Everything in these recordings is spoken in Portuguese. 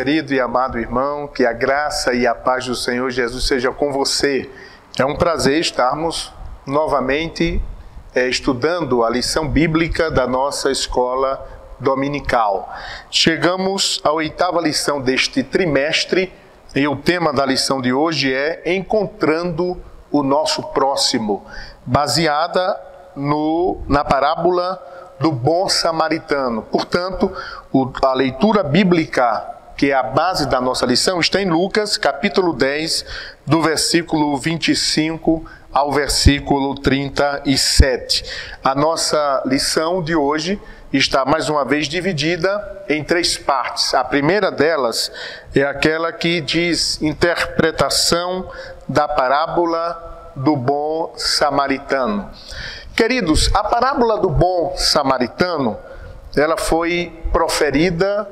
querido e amado irmão, que a graça e a paz do Senhor Jesus seja com você. É um prazer estarmos novamente estudando a lição bíblica da nossa escola dominical. Chegamos à 8ª lição deste trimestre e o tema da lição de hoje é Encontrando o Nosso Próximo, baseada na parábola do bom samaritano. Portanto, a leitura bíblica, que é a base da nossa lição, está em Lucas, capítulo 10, do versículo 25 ao versículo 37. A nossa lição de hoje está, mais uma vez, dividida em 3 partes. A primeira delas é aquela que diz interpretação da parábola do bom samaritano. Queridos, a parábola do bom samaritano, ela foi proferida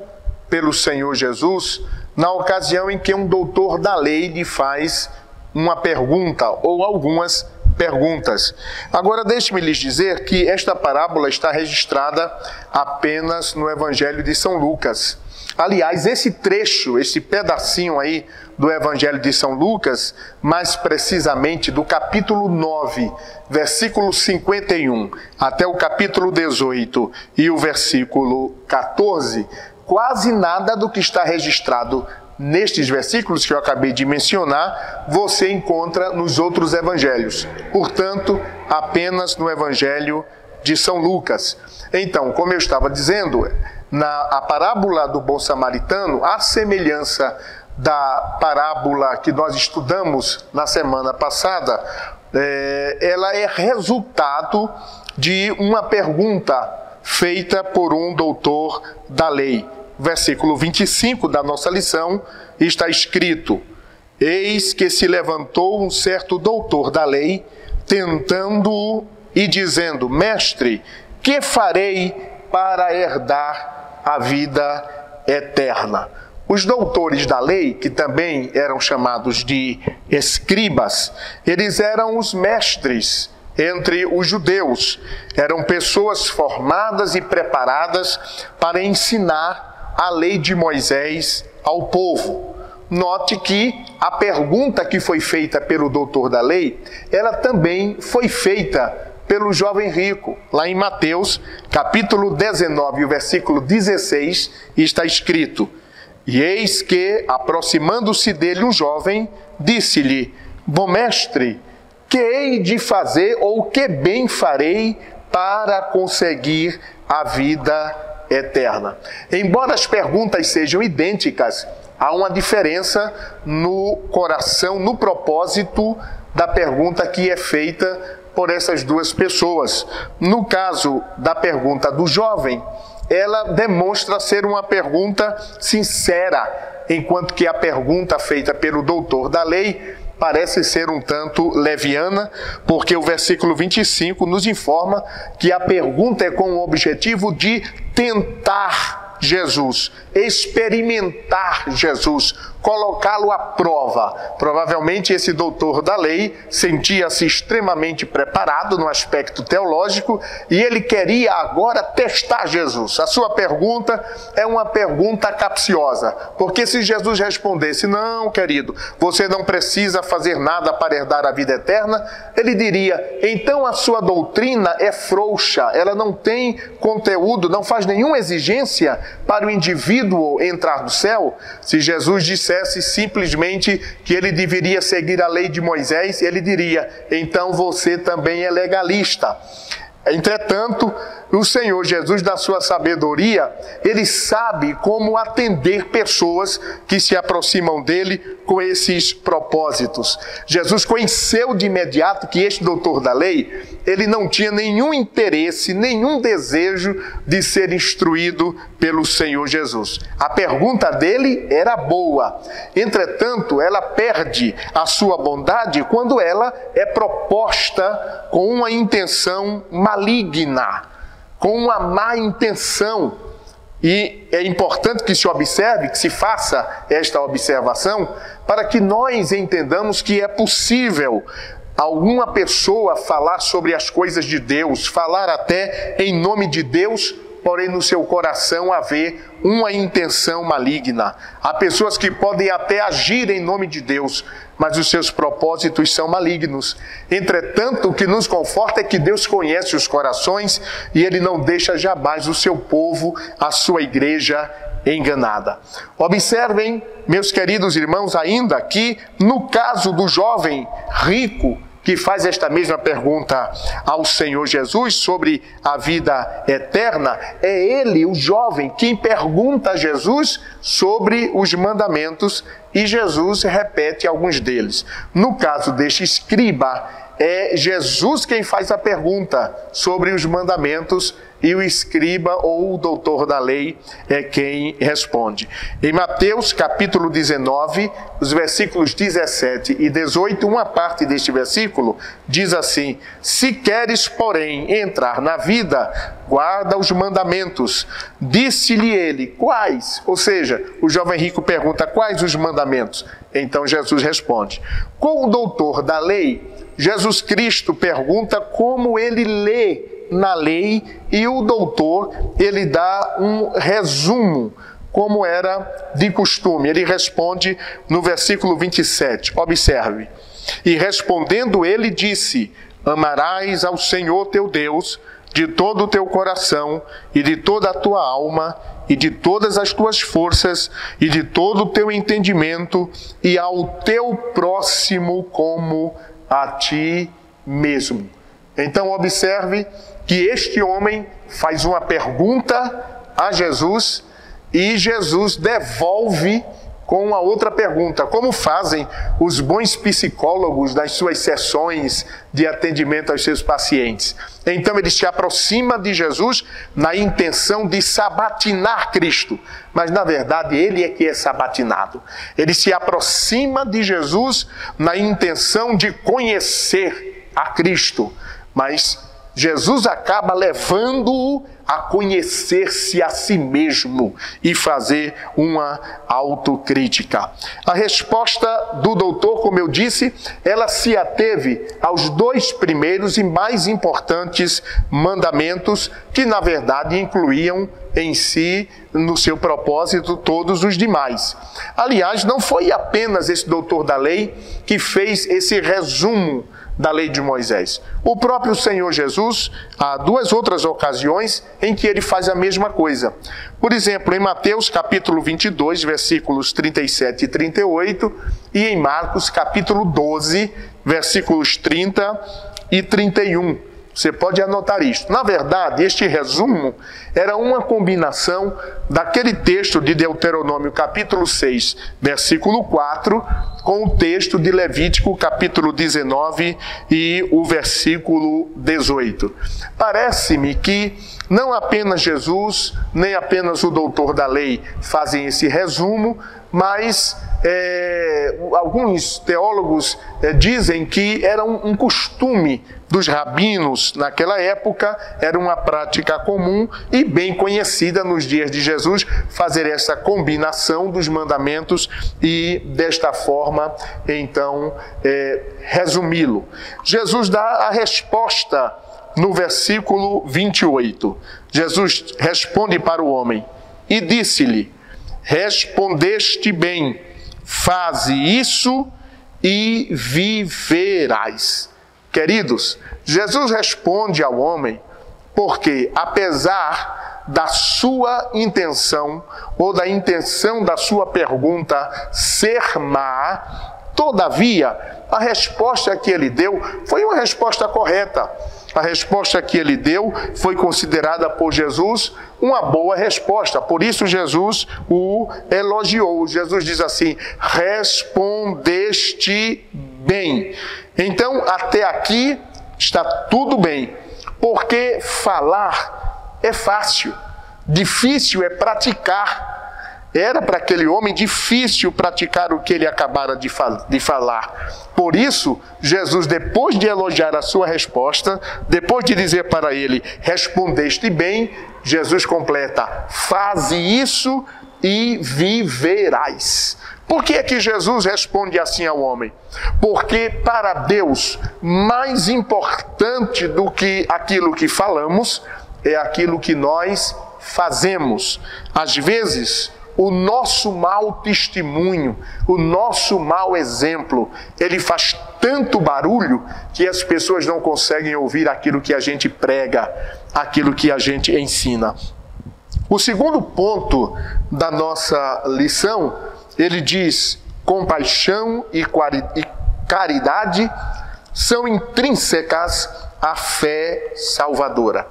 pelo Senhor Jesus na ocasião em que um doutor da lei lhe faz uma pergunta ou algumas perguntas. Agora, deixe-me lhes dizer que esta parábola está registrada apenas no Evangelho de São Lucas. Aliás, esse trecho, esse pedacinho aí do Evangelho de São Lucas, mais precisamente do capítulo 9, versículo 51, até o capítulo 18 e o versículo 14, quase nada do que está registrado nestes versículos que eu acabei de mencionar, você encontra nos outros evangelhos. Portanto, apenas no Evangelho de São Lucas. Então, como eu estava dizendo, a parábola do bom samaritano, à semelhança da parábola que nós estudamos na semana passada, ela é resultado de uma pergunta feita por um doutor da lei. Versículo 25 da nossa lição está escrito: Eis que se levantou um certo doutor da lei, tentando-o e dizendo: Mestre, que farei para herdar a vida eterna? Os doutores da lei, que também eram chamados de escribas, eles eram os mestres entre os judeus. Eram pessoas formadas e preparadas para ensinar a lei de Moisés ao povo. Note que a pergunta que foi feita pelo doutor da lei, ela também foi feita pelo jovem rico. Lá em Mateus, capítulo 19, o versículo 16, está escrito: E eis que, aproximando-se dele um jovem, disse-lhe: Bom mestre, que hei de fazer ou que bem farei para conseguir a vida eterna? Embora as perguntas sejam idênticas, há uma diferença no coração, no propósito da pergunta que é feita por essas duas pessoas. No caso da pergunta do jovem, ela demonstra ser uma pergunta sincera, enquanto que a pergunta feita pelo doutor da lei parece ser um tanto leviana, porque o versículo 25 nos informa que a pergunta é com o objetivo de tentar Jesus, experimentar Jesus, colocá-lo à prova. Provavelmente esse doutor da lei sentia-se extremamente preparado no aspecto teológico e ele queria agora testar Jesus. A sua pergunta é uma pergunta capciosa, porque se Jesus respondesse: não, querido, você não precisa fazer nada para herdar a vida eterna, ele diria: então a sua doutrina é frouxa, ela não tem conteúdo, não faz nenhuma exigência para o indivíduo entrar no céu. Se Jesus dissesse simplesmente que ele deveria seguir a lei de Moisés, ele diria: então você também é legalista. Entretanto, o Senhor Jesus, da sua sabedoria, ele sabe como atender pessoas que se aproximam dele com esses propósitos. Jesus conheceu de imediato que este doutor da lei, ele não tinha nenhum interesse, nenhum desejo de ser instruído pelo Senhor Jesus. A pergunta dele era boa. Entretanto, ela perde a sua bondade quando ela é proposta com uma intenção maligna, com uma má intenção. E é importante que se observe, que se faça esta observação, para que nós entendamos que é possível alguma pessoa falar sobre as coisas de Deus, falar até em nome de Deus, porém no seu coração haver uma intenção maligna. Há pessoas que podem até agir em nome de Deus, mas os seus propósitos são malignos. Entretanto, o que nos conforta é que Deus conhece os corações e Ele não deixa jamais o seu povo, a sua igreja, enganada. Observem, meus queridos irmãos, ainda que no caso do jovem rico, que faz esta mesma pergunta ao Senhor Jesus sobre a vida eterna, é ele, o jovem, quem pergunta a Jesus sobre os mandamentos e Jesus repete alguns deles. No caso deste escriba, é Jesus quem faz a pergunta sobre os mandamentos e o escriba ou o doutor da lei é quem responde. Em Mateus capítulo 19, os versículos 17 e 18, uma parte deste versículo diz assim: se queres, porém, entrar na vida, guarda os mandamentos. Disse-lhe ele, quais? Ou seja, o jovem rico pergunta, quais os mandamentos? Então Jesus responde. Com o doutor da lei, Jesus Cristo pergunta como ele lê na lei e o doutor, ele dá um resumo, como era de costume. Ele responde no versículo 27, observe. E respondendo ele disse, amarás ao Senhor teu Deus de todo o teu coração e de toda a tua alma e de todas as tuas forças e de todo o teu entendimento e ao teu próximo como a ti mesmo. Então observe que este homem faz uma pergunta a Jesus e Jesus devolve com uma outra pergunta, como fazem os bons psicólogos nas suas sessões de atendimento aos seus pacientes. Então ele se aproxima de Jesus na intenção de sabatinar Cristo, mas na verdade ele é que é sabatinado. Ele se aproxima de Jesus na intenção de conhecer a Cristo, mas Jesus acaba levando-o a conhecer-se a si mesmo e fazer uma autocrítica. A resposta do doutor, como eu disse, ela se ateve aos dois primeiros e mais importantes mandamentos, que na verdade incluíam em si, no seu propósito, todos os demais. Aliás, não foi apenas esse doutor da lei que fez esse resumo da lei de Moisés. O próprio Senhor Jesus, há duas outras ocasiões em que ele faz a mesma coisa. Por exemplo, em Mateus capítulo 22, versículos 37 e 38, e em Marcos capítulo 12, versículos 30 e 31. Você pode anotar isto. Na verdade, este resumo era uma combinação daquele texto de Deuteronômio capítulo 6, versículo 4, com o texto de Levítico capítulo 19 e o versículo 18. Parece-me que não apenas Jesus, nem apenas o doutor da lei fazem esse resumo, mas alguns teólogos dizem que era um costume dos rabinos naquela época, era uma prática comum e bem conhecida nos dias de Jesus, fazer essa combinação dos mandamentos e desta forma, então, resumi-lo. Jesus dá a resposta no versículo 28. Jesus responde para o homem e disse-lhe, respondeste bem, faze isso e viverás. Queridos, Jesus responde ao homem porque, apesar da sua intenção ou da intenção da sua pergunta ser má, todavia, a resposta que ele deu foi uma resposta correta. A resposta que ele deu foi considerada por Jesus uma boa resposta. Por isso Jesus o elogiou. Jesus diz assim, respondeste bem. Então, até aqui está tudo bem. Porque falar é fácil, difícil é praticar. Era para aquele homem difícil praticar o que ele acabara de falar. Por isso, Jesus, depois de elogiar a sua resposta, depois de dizer para ele, respondeste bem, Jesus completa, faze isso e viverás. Por que é que Jesus responde assim ao homem? Porque para Deus, mais importante do que aquilo que falamos, é aquilo que nós fazemos. Às vezes, o nosso mau testemunho, o nosso mau exemplo, ele faz tanto barulho que as pessoas não conseguem ouvir aquilo que a gente prega, aquilo que a gente ensina. O segundo ponto da nossa lição, ele diz: compaixão e caridade são intrínsecas à fé salvadora.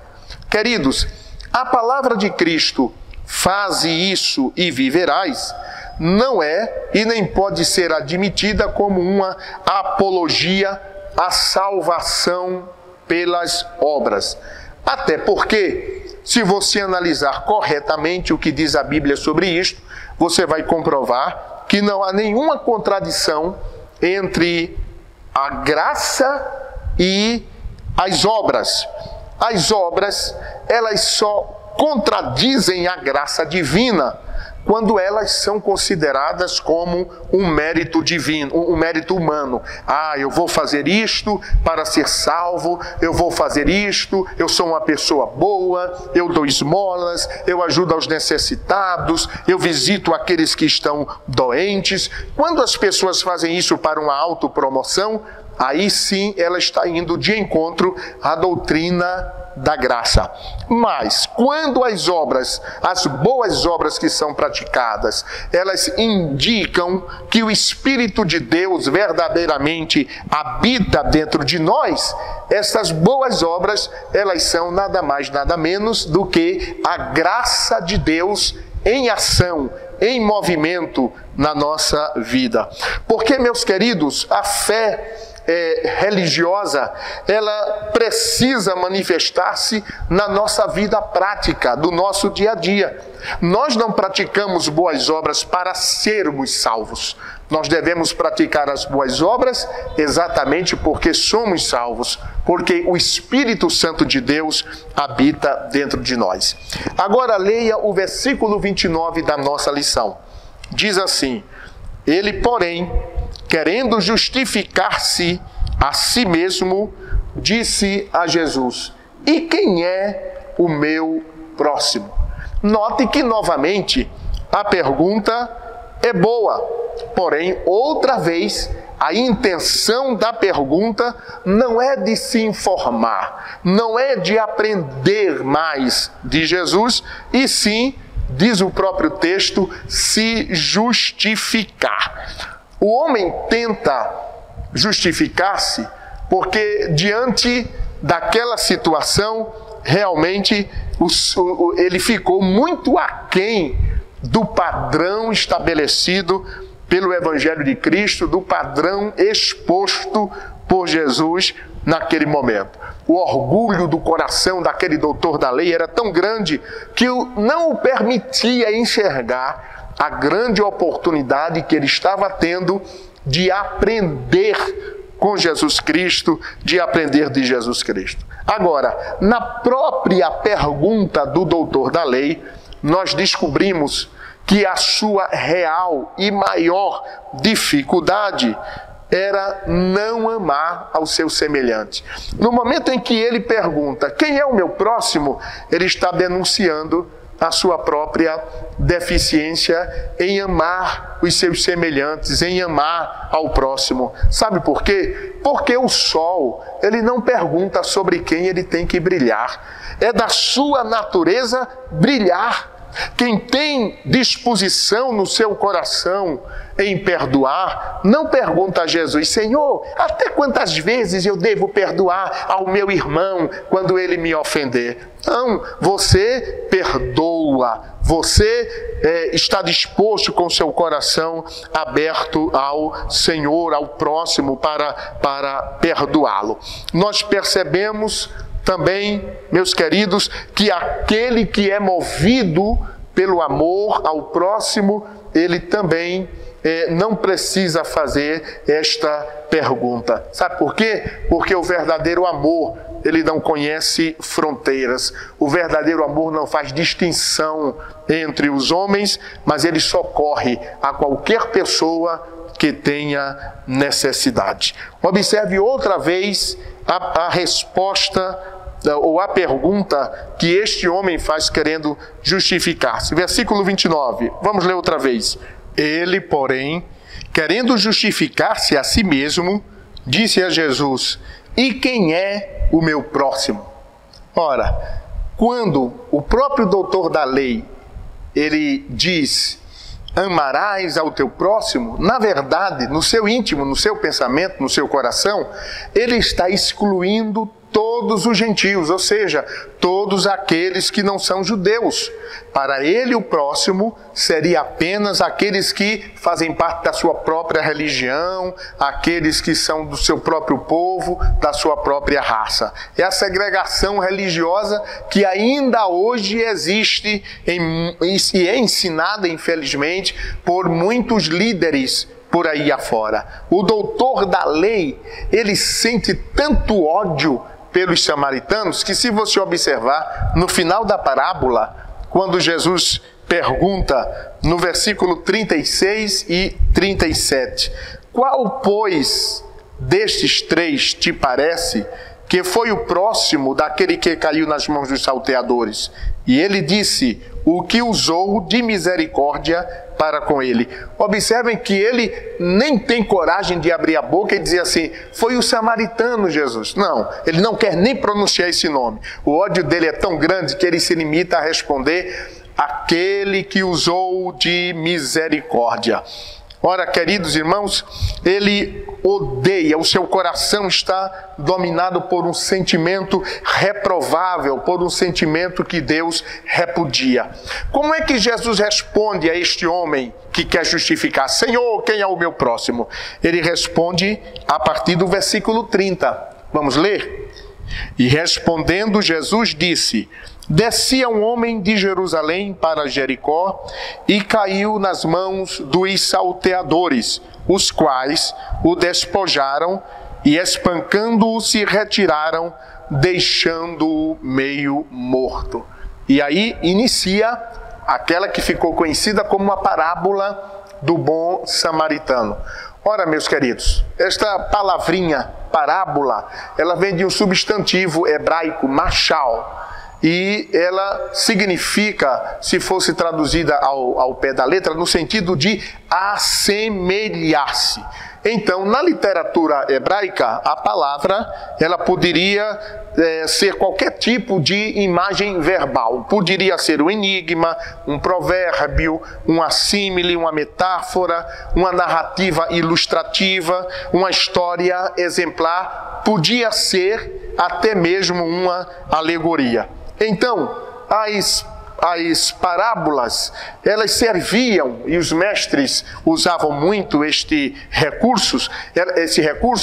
Queridos, a palavra de Cristo, faze isso e viverás, não é e nem pode ser admitida como uma apologia à salvação pelas obras. Até porque, se você analisar corretamente o que diz a Bíblia sobre isto, você vai comprovar que não há nenhuma contradição entre a graça e as obras. As obras, elas só contradizem a graça divina quando elas são consideradas como um mérito divino, um mérito humano. Eu vou fazer isto para ser salvo, eu vou fazer isto, eu sou uma pessoa boa, eu dou esmolas, eu ajudo aos necessitados, eu visito aqueles que estão doentes. Quando as pessoas fazem isso para uma autopromoção, aí sim ela está indo de encontro à doutrina da graça. Mas quando as obras, as boas obras que são praticadas, elas indicam que o Espírito de Deus verdadeiramente habita dentro de nós, essas boas obras, elas são nada mais, nada menos do que a graça de Deus em ação, em movimento na nossa vida. Porque, meus queridos, a fé religiosa, ela precisa manifestar-se na nossa vida prática, do nosso dia a dia. Nós não praticamos boas obras para sermos salvos. Nós devemos praticar as boas obras exatamente porque somos salvos, porque o Espírito Santo de Deus habita dentro de nós. Agora leia o versículo 29 da nossa lição. Diz assim: ele, porém, querendo justificar-se a si mesmo, disse a Jesus: e quem é o meu próximo? Note que, novamente, a pergunta é boa, porém, outra vez, a intenção da pergunta não é de se informar, não é de aprender mais de Jesus, e sim, diz o próprio texto, se justificar. O homem tenta justificar-se porque, diante daquela situação, realmente ele ficou muito aquém do padrão estabelecido pelo Evangelho de Cristo, do padrão exposto por Jesus naquele momento. O orgulho do coração daquele doutor da lei era tão grande que não o permitia enxergar a grande oportunidade que ele estava tendo de aprender com Jesus Cristo, de aprender de Jesus Cristo. Agora, na própria pergunta do doutor da lei, nós descobrimos que a sua real e maior dificuldade era não amar ao seu semelhante. No momento em que ele pergunta: quem é o meu próximo?, ele está denunciando a sua própria deficiência em amar os seus semelhantes, em amar ao próximo. Sabe por quê? Porque o sol, ele não pergunta sobre quem ele tem que brilhar. É da sua natureza brilhar. Quem tem disposição no seu coração em perdoar, não pergunta a Jesus: Senhor, até quantas vezes eu devo perdoar ao meu irmão quando ele me ofender? Não, você perdoa, você está disposto com seu coração aberto ao Senhor, ao próximo, para perdoá-lo. Nós percebemos também, meus queridos, que aquele que é movido pelo amor ao próximo, ele também não precisa fazer esta pergunta. Sabe por quê? Porque o verdadeiro amor, ele não conhece fronteiras. O verdadeiro amor não faz distinção entre os homens, mas ele socorre a qualquer pessoa que tenha necessidade. Observe outra vez a resposta ou a pergunta que este homem faz querendo justificar-se. Versículo 29, vamos ler outra vez. Ele, porém, querendo justificar-se a si mesmo, disse a Jesus: e quem é o meu próximo? Ora, quando o próprio doutor da lei, ele diz: amarás ao teu próximo, na verdade, no seu íntimo, no seu pensamento, no seu coração, ele está excluindo todos os gentios, ou seja, todos aqueles que não são judeus. Para ele, o próximo seria apenas aqueles que fazem parte da sua própria religião, aqueles que são do seu próprio povo, da sua própria raça. É a segregação religiosa que ainda hoje existe e é ensinada, infelizmente, por muitos líderes por aí afora. O doutor da lei, ele sente tanto ódio pelos samaritanos, que se você observar, no final da parábola, quando Jesus pergunta no versículo 36 e 37, qual, pois, destes três te parece que foi o próximo daquele que caiu nas mãos dos salteadores? E ele disse: o que usou de misericórdia para com ele. Observem que ele nem tem coragem de abrir a boca e dizer assim: foi o samaritano, Jesus. Não, ele não quer nem pronunciar esse nome. O ódio dele é tão grande que ele se limita a responder: aquele que usou de misericórdia. Ora, queridos irmãos, ele odeia, o seu coração está dominado por um sentimento reprovável, por um sentimento que Deus repudia. Como é que Jesus responde a este homem que quer justificar? Senhor, quem é o meu próximo? Ele responde a partir do versículo 30. Vamos ler? E respondendo, Jesus disse: descia um homem de Jerusalém para Jericó e caiu nas mãos dos salteadores, os quais o despojaram e, espancando-o, se retiraram, deixando-o meio morto. E aí inicia aquela que ficou conhecida como a parábola do bom samaritano. Ora, meus queridos, esta palavrinha parábola, ela vem de um substantivo hebraico, machal. E ela significa, se fosse traduzida ao pé da letra, no sentido de assemelhar-se. Então, na literatura hebraica, a palavra, ela poderia ser qualquer tipo de imagem verbal. Poderia ser um enigma, um provérbio, um assímile, uma metáfora, uma narrativa ilustrativa, uma história exemplar. Podia ser até mesmo uma alegoria. Então, as parábolas, elas serviam, e os mestres usavam muito esse recurso,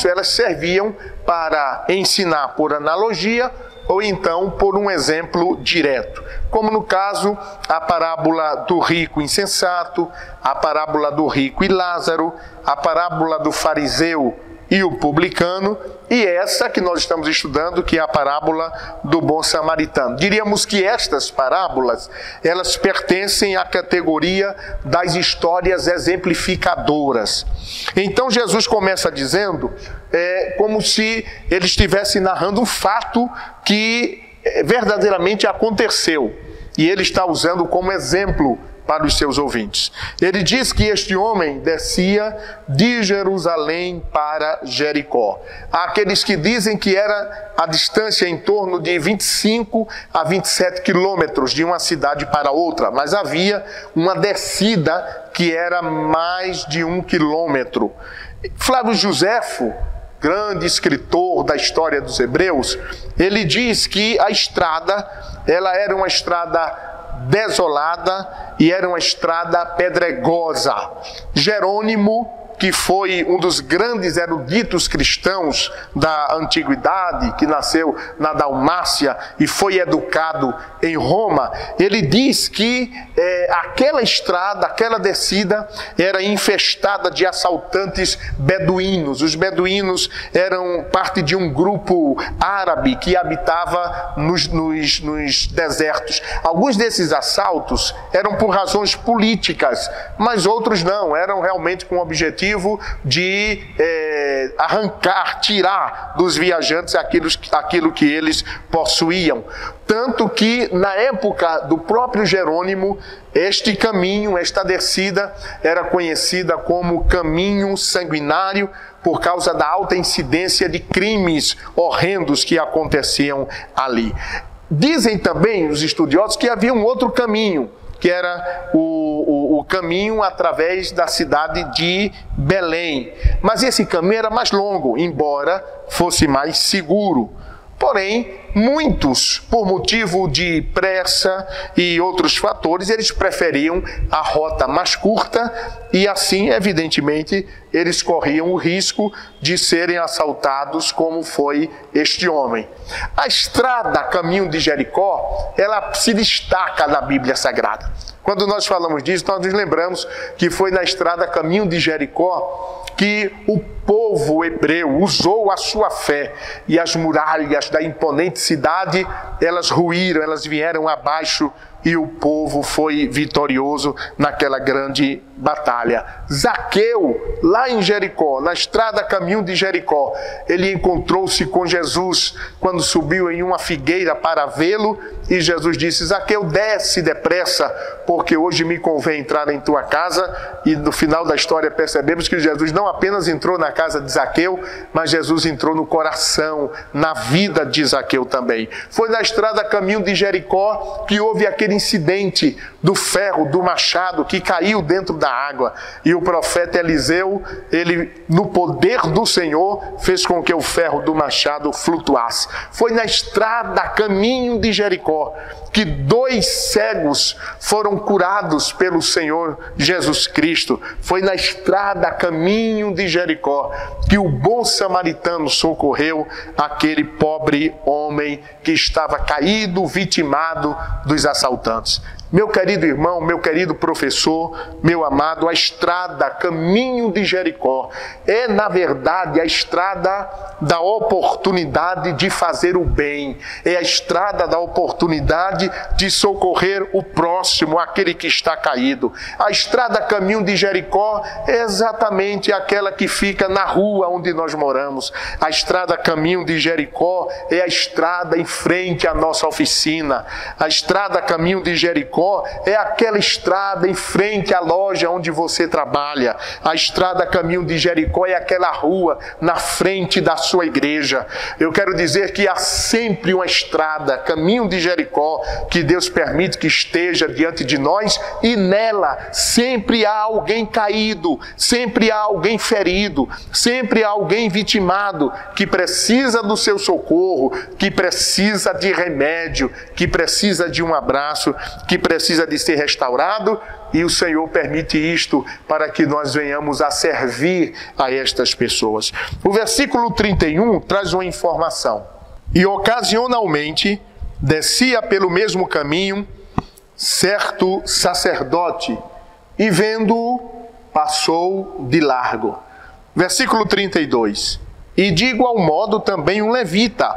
elas serviam para ensinar por analogia ou então por um exemplo direto. Como no caso, a parábola do rico insensato, a parábola do rico e Lázaro, a parábola do fariseu e o publicano, e essa que nós estamos estudando, que é a parábola do bom samaritano. Diríamos que estas parábolas, elas pertencem à categoria das histórias exemplificadoras. Então Jesus começa dizendo, como se ele estivesse narrando um fato que verdadeiramente aconteceu, e ele está usando como exemplo para os seus ouvintes. Ele diz que este homem descia de Jerusalém para Jericó. Há aqueles que dizem que era a distância em torno de 25 a 27 quilômetros de uma cidade para outra, mas havia uma descida que era mais de 1 quilômetro. Flávio Joséfo, grande escritor da história dos hebreus, ele diz que a estrada, ela era uma estrada desolada e era uma estrada pedregosa. Jerônimo, que foi um dos grandes eruditos cristãos da antiguidade, que nasceu na Dalmácia e foi educado em Roma, ele diz que aquela estrada, aquela descida era infestada de assaltantes beduínos. Os beduínos eram parte de um grupo árabe que habitava nos desertos. Alguns desses assaltos eram por razões políticas, mas outros não, eram realmente com o objetivo de arrancar, tirar dos viajantes aquilo que eles possuíam. Tanto que, na época do próprio Jerônimo, este caminho, esta descida, era conhecida como caminho sanguinário, por causa da alta incidência de crimes horrendos que aconteciam ali. Dizem também os estudiosos que havia um outro caminho, que era o caminho através da cidade de Belém. Mas esse caminho era mais longo, embora fosse mais seguro. Porém, muitos, por motivo de pressa e outros fatores, eles preferiam a rota mais curta e assim, evidentemente, eles corriam o risco de serem assaltados como foi este homem. A estrada caminho de Jericó, ela se destaca na Bíblia Sagrada. Quando nós falamos disso, nós nos lembramos que foi na estrada caminho de Jericó que o povo hebreu usou a sua fé e as muralhas da imponente cidade, elas ruíram, elas vieram abaixo e o povo foi vitorioso naquela grande batalha. Zaqueu, lá em Jericó, na estrada caminho de Jericó, ele encontrou-se com Jesus quando subiu em uma figueira para vê-lo e Jesus disse: Zaqueu, desce depressa, porque hoje me convém entrar em tua casa. E no final da história percebemos que Jesus não apenas entrou na casa de Zaqueu, mas Jesus entrou no coração, na vida de Zaqueu também. Foi na estrada caminho de Jericó que houve aquele incidente do ferro, do machado que caiu dentro da água. E o profeta Eliseu, ele, no poder do Senhor, fez com que o ferro do machado flutuasse. Foi na estrada caminho de Jericó que 2 cegos foram curados pelo Senhor Jesus Cristo. Foi na estrada caminho de Jericó que o bom samaritano socorreu aquele pobre homem que estava caído, vitimado dos assaltantes. Meu querido irmão, meu querido professor, meu amado, a estrada caminho de Jericó é, na verdade, a estrada da oportunidade de fazer o bem. É a estrada da oportunidade de socorrer o próximo, aquele que está caído. A estrada caminho de Jericó é exatamente aquela que fica na rua onde nós moramos. A estrada caminho de Jericó é a estrada em frente à nossa oficina. A estrada caminho de Jericó é aquela estrada em frente à loja onde você trabalha. A estrada caminho de Jericó é aquela rua na frente da sua igreja. Eu quero dizer que há sempre uma estrada, caminho de Jericó, que Deus permite que esteja diante de nós, e nela sempre há alguém caído, sempre há alguém ferido, sempre há alguém vitimado, que precisa do seu socorro, que precisa de remédio, que precisa de um abraço, que precisa de ser restaurado, e o Senhor permite isto para que nós venhamos a servir a estas pessoas. O versículo 31 traz uma informação. E ocasionalmente descia pelo mesmo caminho certo sacerdote, e vendo-o, passou de largo. Versículo 32. E de igual modo também um levita,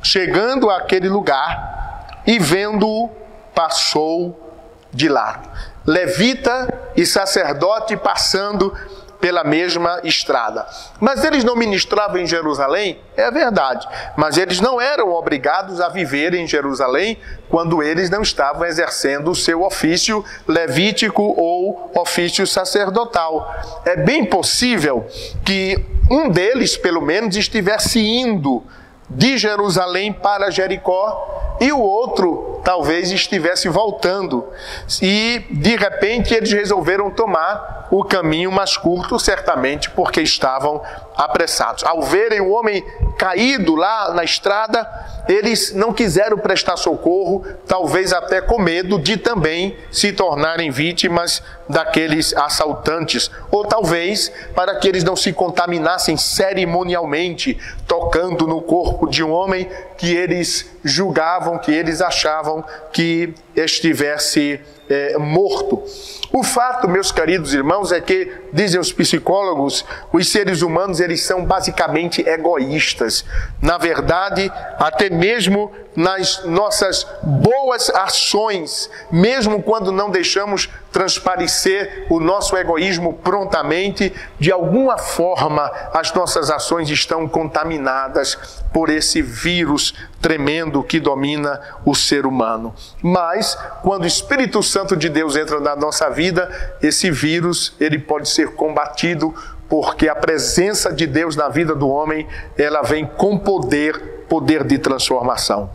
chegando àquele lugar, e vendo-o, passou de largo. Levita e sacerdote passando pela mesma estrada. Mas eles não ministravam em Jerusalém, é verdade, mas eles não eram obrigados a viver em Jerusalém quando eles não estavam exercendo o seu ofício levítico ou ofício sacerdotal. É bem possível que um deles, pelo menos, estivesse indo de Jerusalém para Jericó e o outro talvez estivesse voltando. E, de repente, eles resolveram tomar o caminho mais curto, certamente porque estavam apressados. Ao verem o homem caído lá na estrada, eles não quiseram prestar socorro, talvez até com medo de também se tornarem vítimas daqueles assaltantes, ou talvez para que eles não se contaminassem cerimonialmente, tocando no corpo de um homem que eles julgavam, que eles achavam que estivesse morto. O fato, meus queridos irmãos, é que, dizem os psicólogos, os seres humanos eles são basicamente egoístas. Na verdade, até mesmo nas nossas boas ações, mesmo quando não deixamos transparecer o nosso egoísmo prontamente, de alguma forma as nossas ações estão contaminadas por esse vírus tremendo que domina o ser humano. Mas, quando o Espírito Santo de Deus entra na nossa vida, esse vírus ele pode ser combatido, porque a presença de Deus na vida do homem, ela vem com poder de transformação.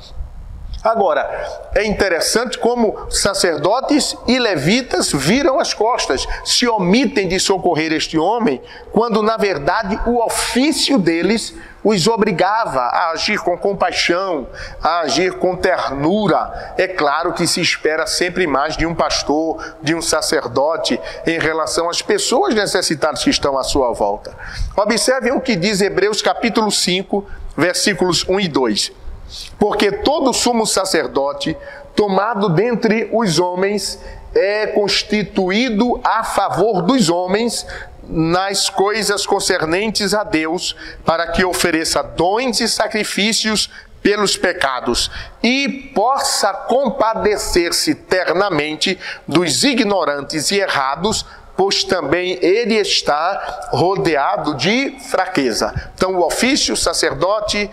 Agora, é interessante como sacerdotes e levitas viram as costas, se omitem de socorrer este homem, quando na verdade o ofício deles os obrigava a agir com compaixão, a agir com ternura. É claro que se espera sempre mais de um pastor, de um sacerdote, em relação às pessoas necessitadas que estão à sua volta. Observem o que diz Hebreus capítulo 5, versículos 1 e 2. Porque todo sumo sacerdote, tomado dentre os homens, é constituído a favor dos homens nas coisas concernentes a Deus, para que ofereça dons e sacrifícios pelos pecados e possa compadecer-se ternamente dos ignorantes e errados, pois também ele está rodeado de fraqueza. Então o ofício sacerdote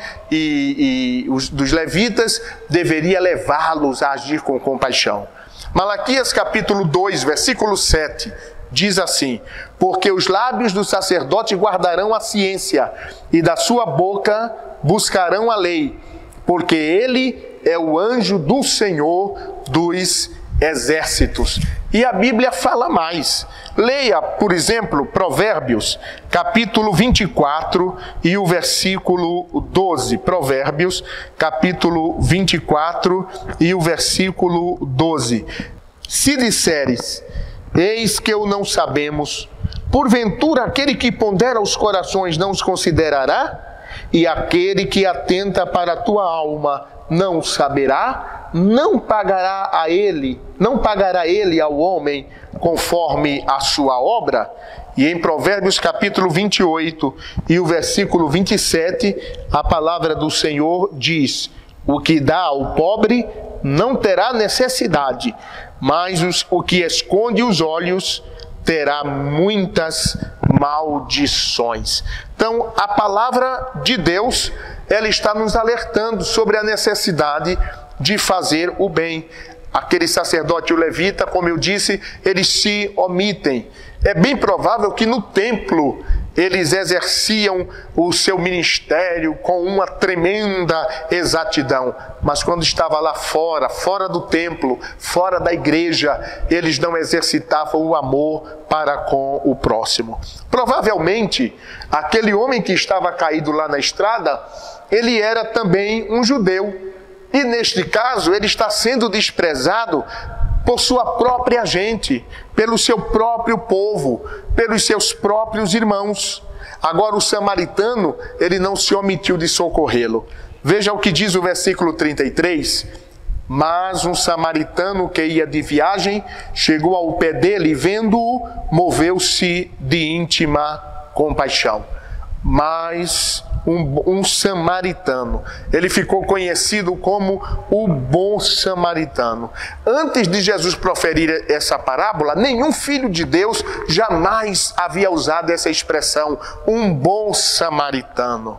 dos levitas deveria levá-los a agir com compaixão. Malaquias capítulo 2, versículo 7, diz assim: porque os lábios do sacerdote guardarão a ciência, e da sua boca buscarão a lei, porque ele é o anjo do Senhor dos exércitos. E a Bíblia fala mais. Leia, por exemplo, Provérbios, capítulo 24 e o versículo 12. Provérbios, capítulo 24 e o versículo 12. Se disseres, eis que o não sabemos, porventura aquele que pondera os corações não os considerará? E aquele que atenta para a tua alma não o saberá? Não pagará ele ao homem conforme a sua obra? E em Provérbios capítulo 28 e o versículo 27, a palavra do Senhor diz: o que dá ao pobre não terá necessidade, mas o que esconde os olhos terá muitas maldições. Então, a palavra de Deus, ela está nos alertando sobre a necessidade de fazer o bem. Aquele sacerdote e o levita, como eu disse, eles se omitem. É bem provável que no templo eles exerciam o seu ministério com uma tremenda exatidão, mas quando estava lá fora do templo, fora da igreja, eles não exercitavam o amor para com o próximo. Provavelmente, aquele homem que estava caído lá na estrada, ele era também um judeu. E neste caso, ele está sendo desprezado por sua própria gente, pelo seu próprio povo, pelos seus próprios irmãos. Agora o samaritano, ele não se omitiu de socorrê-lo. Veja o que diz o versículo 33. Mas um samaritano que ia de viagem, chegou ao pé dele e vendo-o, moveu-se de íntima compaixão. Mas um samaritano, ele ficou conhecido como o bom samaritano. Antes de Jesus proferir essa parábola, nenhum filho de Deus jamais havia usado essa expressão, um bom samaritano.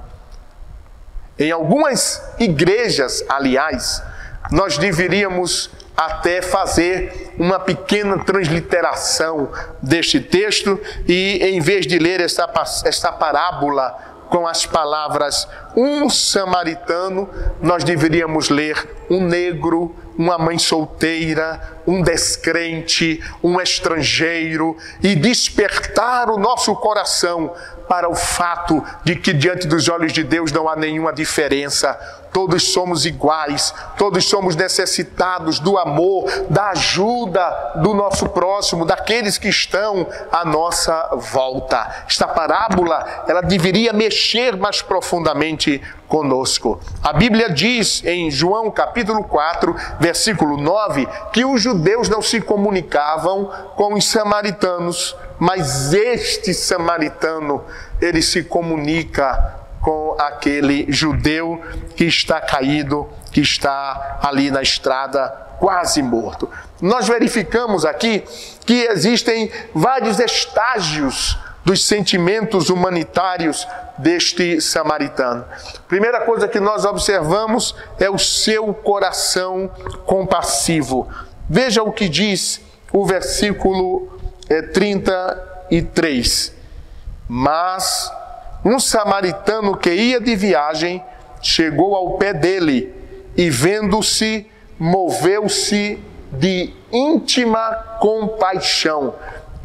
Em algumas igrejas, aliás, nós deveríamos até fazer uma pequena transliteração deste texto e, em vez de ler esta parábola com as palavras um samaritano, nós deveríamos ler um negro, uma mãe solteira, um descrente, um estrangeiro, e despertar o nosso coração para o fato de que diante dos olhos de Deus não há nenhuma diferença. Todos somos iguais, todos somos necessitados do amor, da ajuda do nosso próximo, daqueles que estão à nossa volta. Esta parábola, ela deveria mexer mais profundamente conosco. A Bíblia diz em João capítulo 4, versículo 9, que os judeus não se comunicavam com os samaritanos, mas este samaritano, ele se comunica com aquele judeu que está caído, que está ali na estrada, quase morto. Nós verificamos aqui que existem vários estágios dos sentimentos humanitários deste samaritano. Primeira coisa que nós observamos é o seu coração compassivo. Veja o que diz o versículo 33. Mas um samaritano que ia de viagem chegou ao pé dele e, vendo-se, moveu-se de íntima compaixão.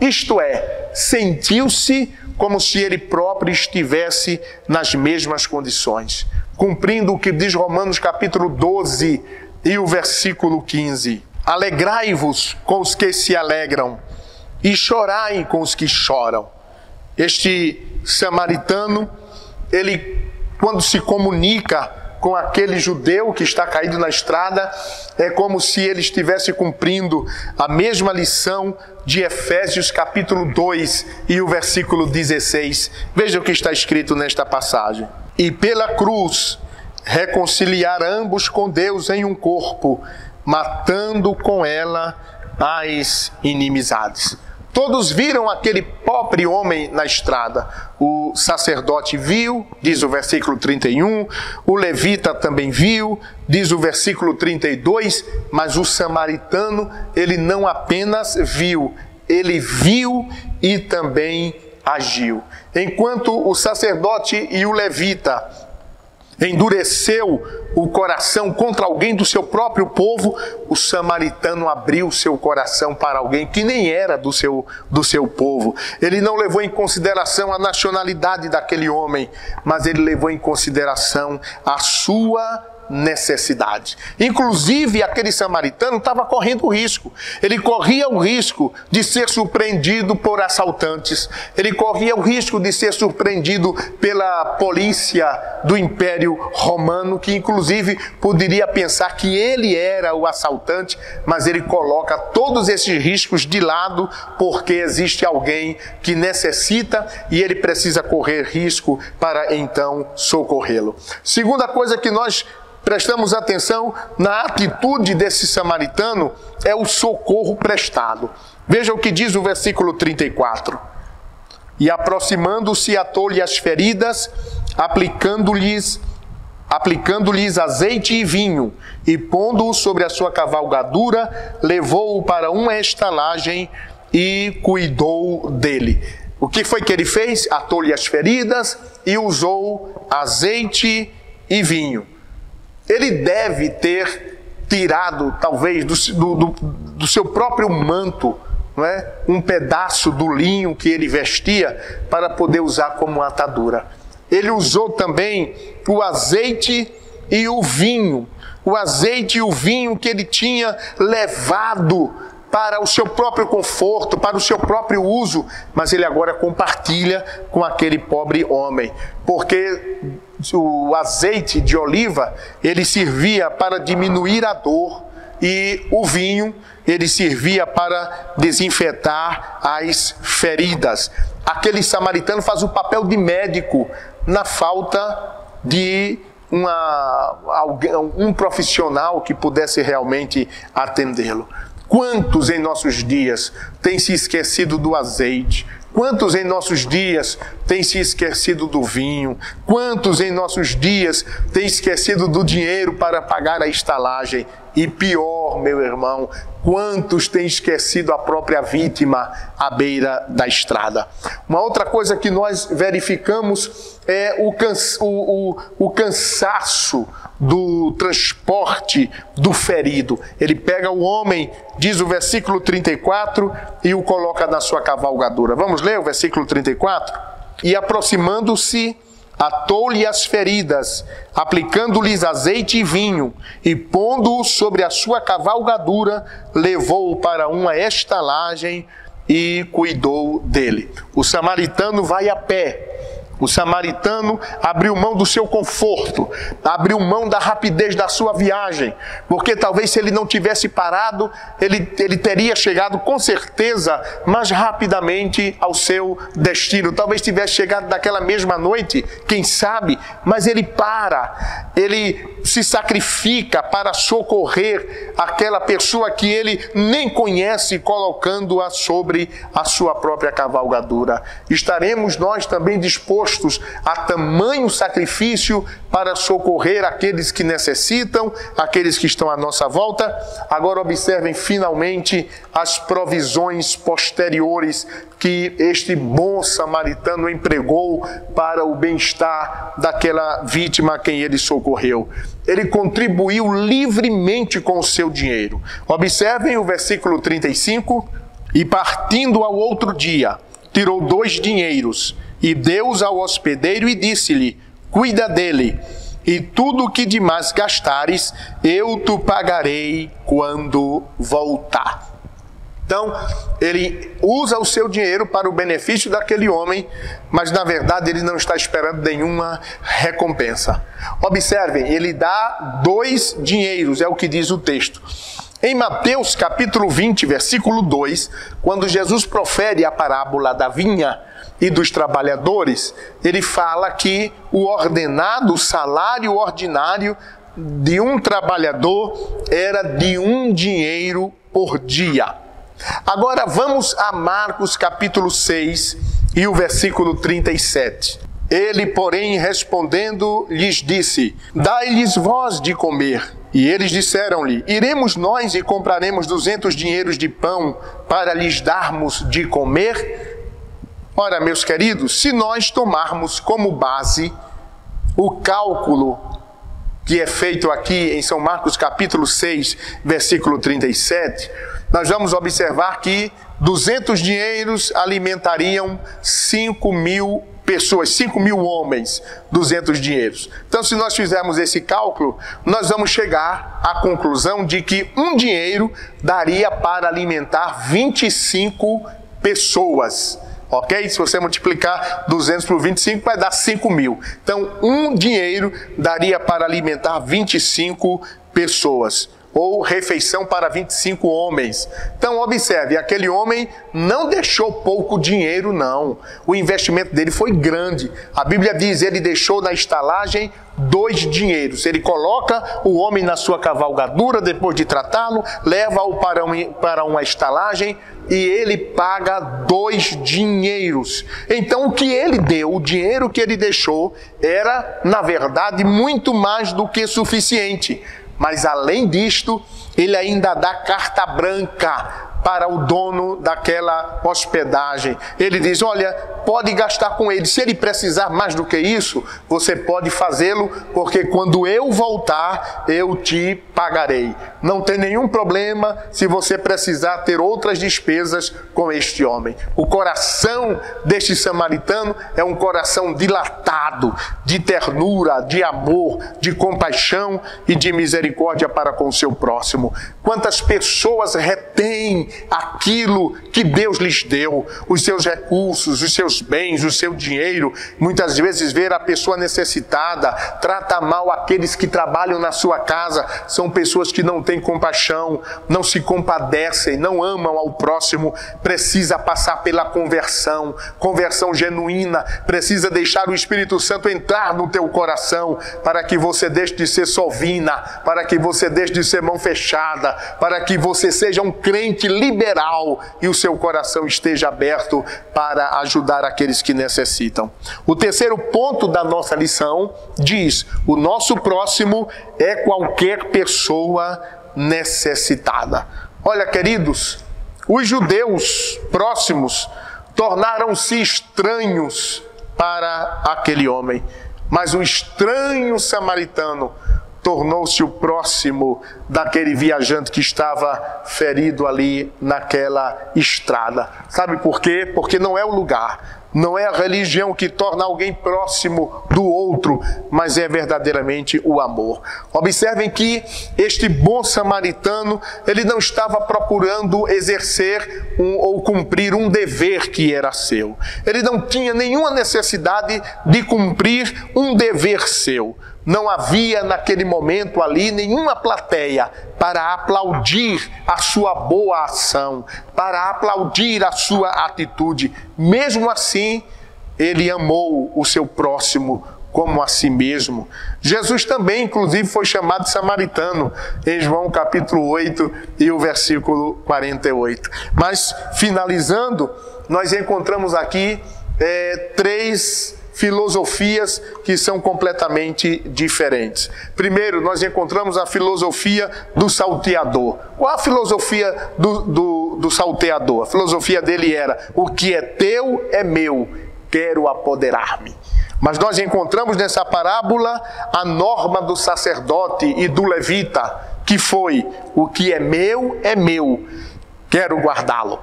Isto é, sentiu-se como se ele próprio estivesse nas mesmas condições, cumprindo o que diz Romanos capítulo 12 e o versículo 15. Alegrai-vos com os que se alegram e chorai com os que choram. Este samaritano, ele, quando se comunica com aquele judeu que está caído na estrada, é como se ele estivesse cumprindo a mesma lição de Efésios capítulo 2 e o versículo 16. Veja o que está escrito nesta passagem. E pela cruz reconciliar ambos com Deus em um corpo, matando com ela as inimizades. Todos viram aquele pobre homem na estrada. O sacerdote viu, diz o versículo 31, o levita também viu, diz o versículo 32, mas o samaritano, ele não apenas viu, ele viu e também agiu. Enquanto o sacerdote e o levita endureceu o coração contra alguém do seu próprio povo, o samaritano abriu seu coração para alguém que nem era do seu povo. Ele não levou em consideração a nacionalidade daquele homem, mas ele levou em consideração a sua necessidade. Inclusive, aquele samaritano estava correndo risco. Ele corria o risco de ser surpreendido por assaltantes. Ele corria o risco de ser surpreendido pela polícia do Império Romano, que inclusive poderia pensar que ele era o assaltante, mas ele coloca todos esses riscos de lado porque existe alguém que necessita e ele precisa correr risco para então socorrê-lo. Segunda coisa que nós prestamos atenção na atitude desse samaritano é o socorro prestado. Veja o que diz o versículo 34. E aproximando-se, atou-lhe as feridas, aplicando-lhes azeite e vinho, e pondo-o sobre a sua cavalgadura, levou-o para uma estalagem e cuidou dele. O que foi que ele fez? Atou-lhe as feridas e usou azeite e vinho. Ele deve ter tirado, talvez, do seu próprio manto, não é? Um pedaço do linho que ele vestia para poder usar como atadura. Ele usou também o azeite e o vinho. O azeite e o vinho que ele tinha levado para o seu próprio conforto, para o seu próprio uso, mas ele agora compartilha com aquele pobre homem, porque o azeite de oliva, ele servia para diminuir a dor, e o vinho, ele servia para desinfetar as feridas. Aquele samaritano faz o papel de médico na falta de um profissional que pudesse realmente atendê-lo. Quantos em nossos dias têm se esquecido do azeite? Quantos em nossos dias têm se esquecido do vinho? Quantos em nossos dias têm esquecido do dinheiro para pagar a estalagem? E pior, meu irmão, quantos têm esquecido a própria vítima à beira da estrada? Uma outra coisa que nós verificamos é o cansaço do transporte do ferido. Ele pega o homem, diz o versículo 34, e o coloca na sua cavalgadura. Vamos ler o versículo 34? E aproximando-se, atou-lhe as feridas, aplicando-lhes azeite e vinho, e pondo-o sobre a sua cavalgadura, levou-o para uma estalagem e cuidou dele. O samaritano vai a pé. O samaritano abriu mão do seu conforto, abriu mão da rapidez da sua viagem, porque talvez se ele não tivesse parado, ele teria chegado com certeza mais rapidamente ao seu destino. Talvez tivesse chegado naquela mesma noite, quem sabe, mas ele para, ele se sacrifica para socorrer aquela pessoa que ele nem conhece, colocando-a sobre a sua própria cavalgadura. Estaremos nós também dispostos a tamanho sacrifício para socorrer aqueles que necessitam, aqueles que estão à nossa volta? Agora observem finalmente as provisões posteriores que este bom samaritano empregou para o bem-estar daquela vítima a quem ele socorreu. Ele contribuiu livremente com o seu dinheiro. Observem o versículo 35. E partindo ao outro dia, tirou 2 dinheiros, e deu-os ao hospedeiro e disse-lhe: cuida dele, e tudo o que demais gastares, eu te pagarei quando voltar. Então, ele usa o seu dinheiro para o benefício daquele homem, mas na verdade ele não está esperando nenhuma recompensa. Observem, ele dá 2 dinheiros, é o que diz o texto. Em Mateus capítulo 20, versículo 2, quando Jesus profere a parábola da vinha e dos trabalhadores, ele fala que o ordenado, o salário ordinário de um trabalhador era de 1 dinheiro por dia. Agora vamos a Marcos capítulo 6 e o versículo 37. Ele, porém, respondendo, lhes disse: dai-lhes vós de comer. E eles disseram-lhe: iremos nós e compraremos 200 dinheiros de pão para lhes darmos de comer? Ora, meus queridos, se nós tomarmos como base o cálculo que é feito aqui em São Marcos capítulo 6, versículo 37, nós vamos observar que 200 dinheiros alimentariam 5.000 pessoas, 5.000 homens, 200 dinheiros. Então, se nós fizermos esse cálculo, nós vamos chegar à conclusão de que 1 dinheiro daria para alimentar 25 pessoas. Ok? Se você multiplicar 200 por 25, vai dar 5.000. Então, 1 dinheiro daria para alimentar 25 pessoas. Ou refeição para 25 homens. Então, observe, aquele homem não deixou pouco dinheiro, não. O investimento dele foi grande. A Bíblia diz, ele deixou na estalagem 2 dinheiros. Ele coloca o homem na sua cavalgadura, depois de tratá-lo, leva-o para uma estalagem e ele paga 2 dinheiros. Então, o que ele deu, o dinheiro que ele deixou, era, na verdade, muito mais do que suficiente. Mas, além disto, ele ainda dá carta branca para o dono daquela hospedagem. Ele diz, olha, pode gastar com ele. Se ele precisar mais do que isso, você pode fazê-lo, porque quando eu voltar, eu te pagarei. Não tem nenhum problema se você precisar ter outras despesas com este homem. O coração deste samaritano é um coração dilatado, de ternura, de amor, de compaixão e de misericórdia para com o seu próximo. Quantas pessoas retêm aquilo que Deus lhes deu, os seus recursos, os seus bens, o seu dinheiro. Muitas vezes ver a pessoa necessitada, trata mal aqueles que trabalham na sua casa, são pessoas que não têm compaixão, não se compadecem, não amam ao próximo. Precisa passar pela conversão genuína, precisa deixar o Espírito Santo entrar no teu coração, para que você deixe de ser sovina, para que você deixe de ser mão fechada, para que você seja um crente liberal e o seu coração esteja aberto para ajudar aqueles que necessitam. O terceiro ponto da nossa lição diz: o nosso próximo é qualquer pessoa necessitada. Olha, queridos, os judeus próximos tornaram-se estranhos para aquele homem, mas o estranho samaritano tornou-se o próximo daquele viajante que estava ferido ali naquela estrada. Sabe por quê? Porque não é o lugar, não é a religião que torna alguém próximo do outro, mas é verdadeiramente o amor. Observem que este bom samaritano, ele não estava procurando exercer ou cumprir um dever que era seu. Ele não tinha nenhuma necessidade de cumprir um dever seu. Não havia naquele momento ali nenhuma plateia para aplaudir a sua boa ação, para aplaudir a sua atitude. Mesmo assim, ele amou o seu próximo como a si mesmo. Jesus também, inclusive, foi chamado de samaritano, em João capítulo 8 e o versículo 48. Mas, finalizando, nós encontramos aqui três filosofias que são completamente diferentes. Primeiro, nós encontramos a filosofia do salteador. Qual a filosofia do salteador? A filosofia dele era: o que é teu é meu, quero apoderar-me. Mas nós encontramos nessa parábola a norma do sacerdote e do levita, que foi: o que é meu, quero guardá-lo.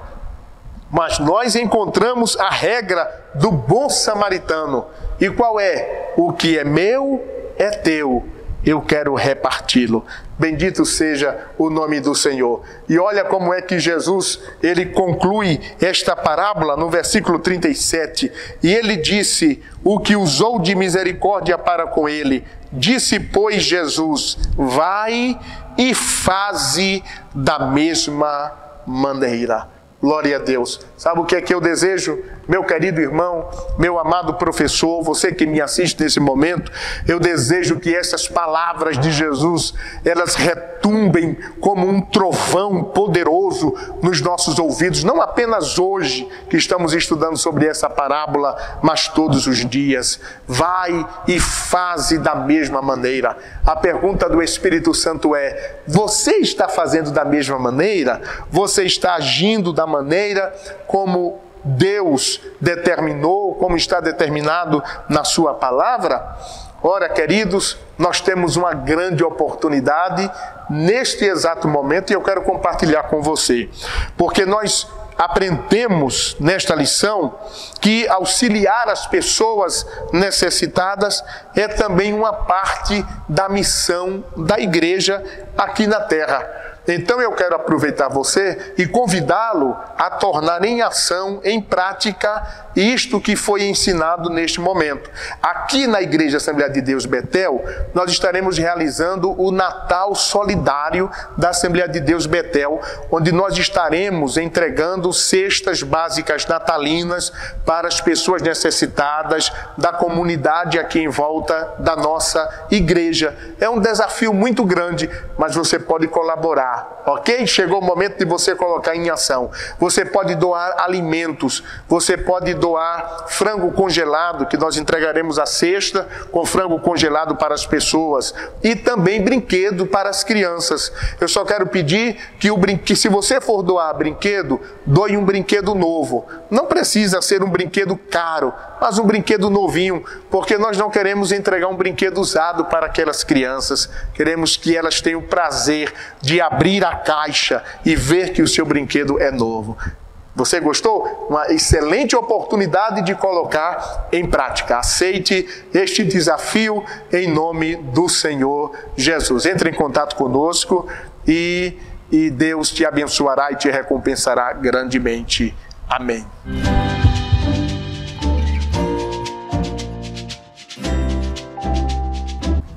Mas nós encontramos a regra do bom samaritano. E qual é? O que é meu é teu, eu quero reparti-lo. Bendito seja o nome do Senhor. E olha como é que Jesus, ele conclui esta parábola no versículo 37. E ele disse: o que usou de misericórdia para com ele. Disse, pois, Jesus: vai e faze da mesma maneira. Glória a Deus. Sabe o que é que eu desejo? Meu querido irmão, meu amado professor, você que me assiste nesse momento, eu desejo que essas palavras de Jesus, elas retumbem como um trovão poderoso nos nossos ouvidos, não apenas hoje que estamos estudando sobre essa parábola, mas todos os dias. Vai e faze da mesma maneira. A pergunta do Espírito Santo é: você está fazendo da mesma maneira? Você está agindo da maneira como Deus determinou, como está determinado na sua palavra? Ora, queridos, nós temos uma grande oportunidade neste exato momento e eu quero compartilhar com você, porque nós aprendemos nesta lição que auxiliar as pessoas necessitadas é também uma parte da missão da igreja aqui na terra. Então eu quero aproveitar você e convidá-lo a tornar em ação, em prática, isto que foi ensinado neste momento. Aqui na Igreja Assembleia de Deus Betel, nós estaremos realizando o Natal Solidário da Assembleia de Deus Betel, onde nós estaremos entregando cestas básicas natalinas para as pessoas necessitadas da comunidade aqui em volta da nossa igreja. É um desafio muito grande, mas você pode colaborar. Ok? Chegou o momento de você colocar em ação. Você pode doar alimentos, você pode doar frango congelado, que nós entregaremos a cesta com frango congelado para as pessoas, e também brinquedo para as crianças. Eu só quero pedir que se você for doar brinquedo, doe um brinquedo novo. Não precisa ser um brinquedo caro, mas um brinquedo novinho, porque nós não queremos entregar um brinquedo usado para aquelas crianças. Queremos que elas tenham o prazer de abrir a caixa e ver que o seu brinquedo é novo. Você gostou? Uma excelente oportunidade de colocar em prática. Aceite este desafio em nome do Senhor Jesus. Entre em contato conosco e Deus te abençoará e te recompensará grandemente. Amém.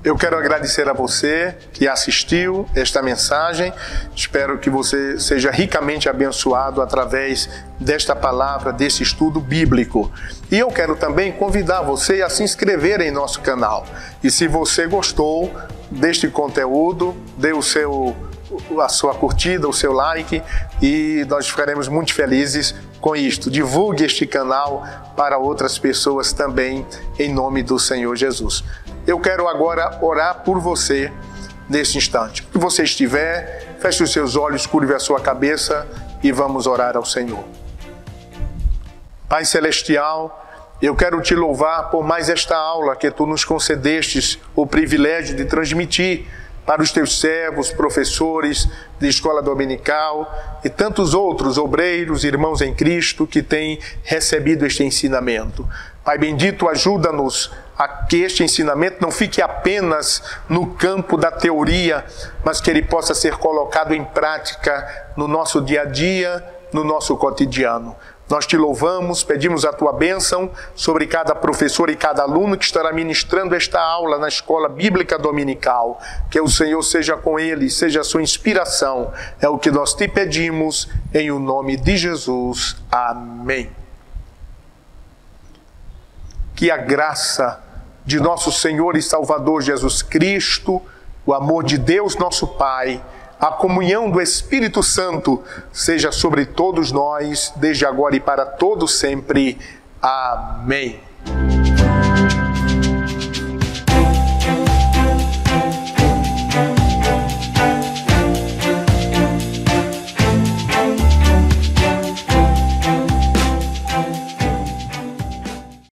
Eu quero agradecer a você que assistiu esta mensagem. Espero que você seja ricamente abençoado através desta palavra, desse estudo bíblico. E eu quero também convidar você a se inscrever em nosso canal. E se você gostou deste conteúdo, dê a sua curtida, o seu like, e nós ficaremos muito felizes com isto. Divulgue este canal para outras pessoas também, em nome do Senhor Jesus. Eu quero agora orar por você nesse instante. Que você estiver feche os seus olhos, curve a sua cabeça e vamos orar ao Senhor. Pai Celestial, eu quero te louvar por mais esta aula que tu nos concedestes o privilégio de transmitir para os teus servos, professores de escola dominical e tantos outros obreiros, irmãos em Cristo que têm recebido este ensinamento. Pai bendito, ajuda-nos a que este ensinamento não fique apenas no campo da teoria, mas que ele possa ser colocado em prática no nosso dia a dia, no nosso cotidiano. Nós te louvamos, pedimos a tua bênção sobre cada professor e cada aluno que estará ministrando esta aula na escola bíblica dominical. Que o Senhor seja com eles, seja a sua inspiração. É o que nós te pedimos, em o nome de Jesus. Amém. Que a graça de nosso Senhor e Salvador Jesus Cristo, o amor de Deus nosso Pai, a comunhão do Espírito Santo seja sobre todos nós, desde agora e para todo sempre. Amém.